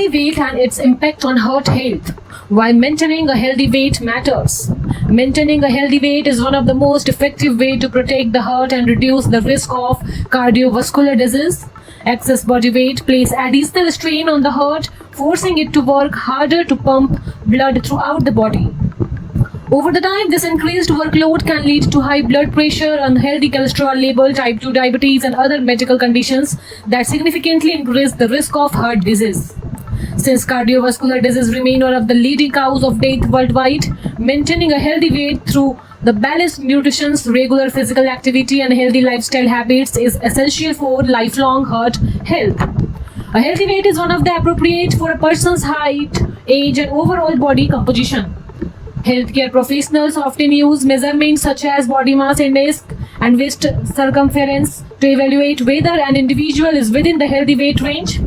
Healthy weight and its impact on heart health. Why maintaining a healthy weight matters. Maintaining a healthy weight is one of the most effective way to protect the heart and reduce the risk of cardiovascular disease. Excess body weight places additional strain on the heart, forcing it to work harder to pump blood throughout the body. Over the time, this increased workload can lead to high blood pressure, unhealthy cholesterol level, type 2 diabetes, and other medical conditions that significantly increase the risk of heart disease. Since cardiovascular disease remain one of the leading cause of death worldwide, maintaining a healthy weight through the balanced nutrition, regular physical activity, and healthy lifestyle habits is essential for lifelong heart health. A healthy weight is one of the appropriate for a person's height, age, and overall body composition. Healthcare professionals often use measurements such as body mass index and waist circumference to evaluate whether an individual is within the healthy weight range.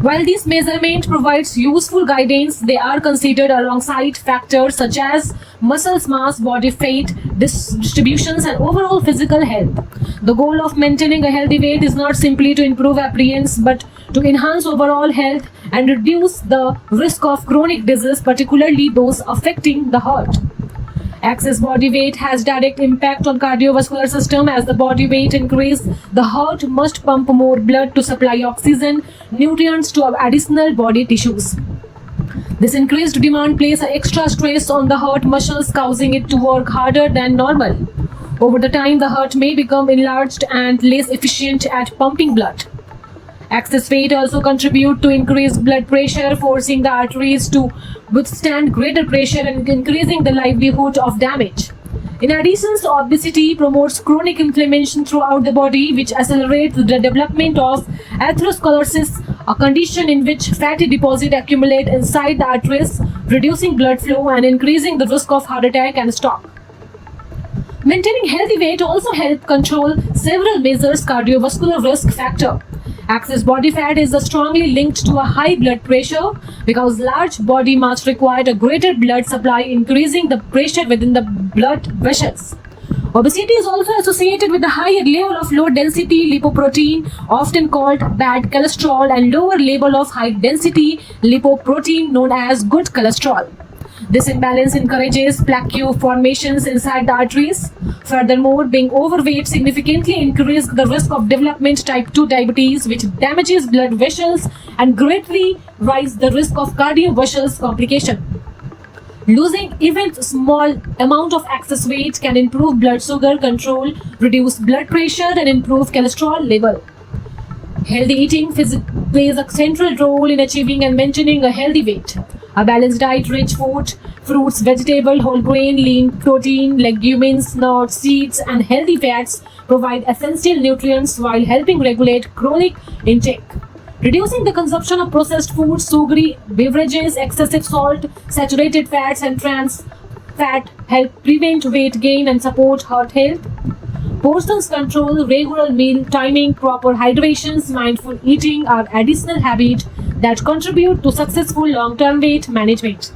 While this measurement provides useful guidance, they are considered alongside factors such as muscle mass, body fat distributions, and overall physical health. The goal of maintaining a healthy weight is not simply to improve appearance, but to enhance overall health and reduce the risk of chronic disease, particularly those affecting the heart. Excess body weight has direct impact on cardiovascular system. As the body weight increases, the heart must pump more blood to supply oxygen, nutrients to additional body tissues. This increased demand places extra stress on the heart muscles, causing it to work harder than normal. Over the time, the heart may become enlarged and less efficient at pumping blood. Excess weight also contribute to increased blood pressure, forcing the arteries to withstand greater pressure and increasing the likelihood of damage. In addition, obesity promotes chronic inflammation throughout the body, which accelerates the development of atherosclerosis, a condition in which fatty deposits accumulate inside the arteries, reducing blood flow and increasing the risk of heart attack and stroke. Maintaining healthy weight also helps control several major cardiovascular risk factors. Excess body fat is strongly linked to a high blood pressure because large body mass requires a greater blood supply, increasing the pressure within the blood vessels. Obesity is also associated with a higher level of low density lipoprotein, often called bad cholesterol, and lower level of high density lipoprotein known as good cholesterol. This imbalance encourages plaque formations inside the arteries. Furthermore, being overweight significantly increases the risk of development type 2 diabetes, which damages blood vessels and greatly raises the risk of cardiovascular complication. Losing even small amount of excess weight can improve blood sugar control, reduce blood pressure, and improve cholesterol level. Healthy eating plays a central role in achieving and maintaining a healthy weight. A balanced diet, rich food, fruits, vegetables, whole grain, lean protein, legumes, nuts, seeds, and healthy fats provide essential nutrients while helping regulate chronic intake. Reducing the consumption of processed foods, sugary beverages, excessive salt, saturated fats, and trans fat help prevent weight gain and support heart health. Portions control, regular meal timing, proper hydrations, mindful eating are additional habits that contribute to successful long-term weight management.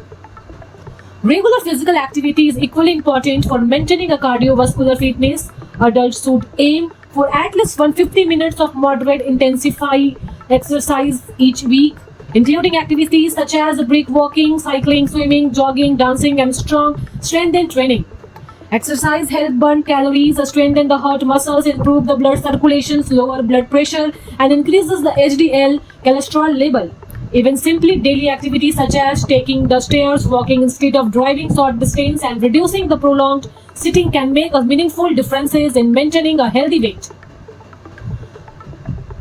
Regular physical activity is equally important for maintaining a cardiovascular fitness. Adults should aim for at least 150 minutes of moderate intensify exercise each week, including activities such as brisk walking, cycling, swimming, jogging, dancing, and strength training. Exercise helps burn calories, strengthen the heart muscles, improve the blood circulation, lower blood pressure, and increases the HDL cholesterol level. Even simply daily activities such as taking the stairs, walking instead of driving short distance, and reducing the prolonged sitting can make a meaningful differences in maintaining a healthy weight.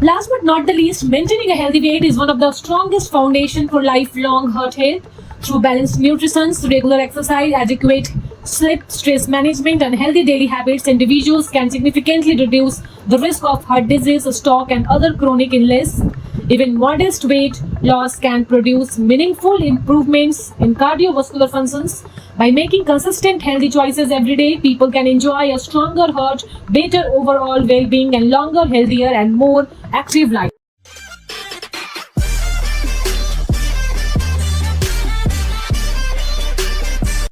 Last but not the least, maintaining a healthy weight is one of the strongest foundations for lifelong heart health. Through balanced nutrition, regular exercise, adequate sleep, stress management, and healthy daily habits, individuals can significantly reduce the risk of heart disease, stroke, and other chronic illness. Even modest weight loss can produce meaningful improvements in cardiovascular functions. By making consistent healthy choices every day, people can enjoy a stronger heart, better overall well-being, and longer, healthier, and more active life.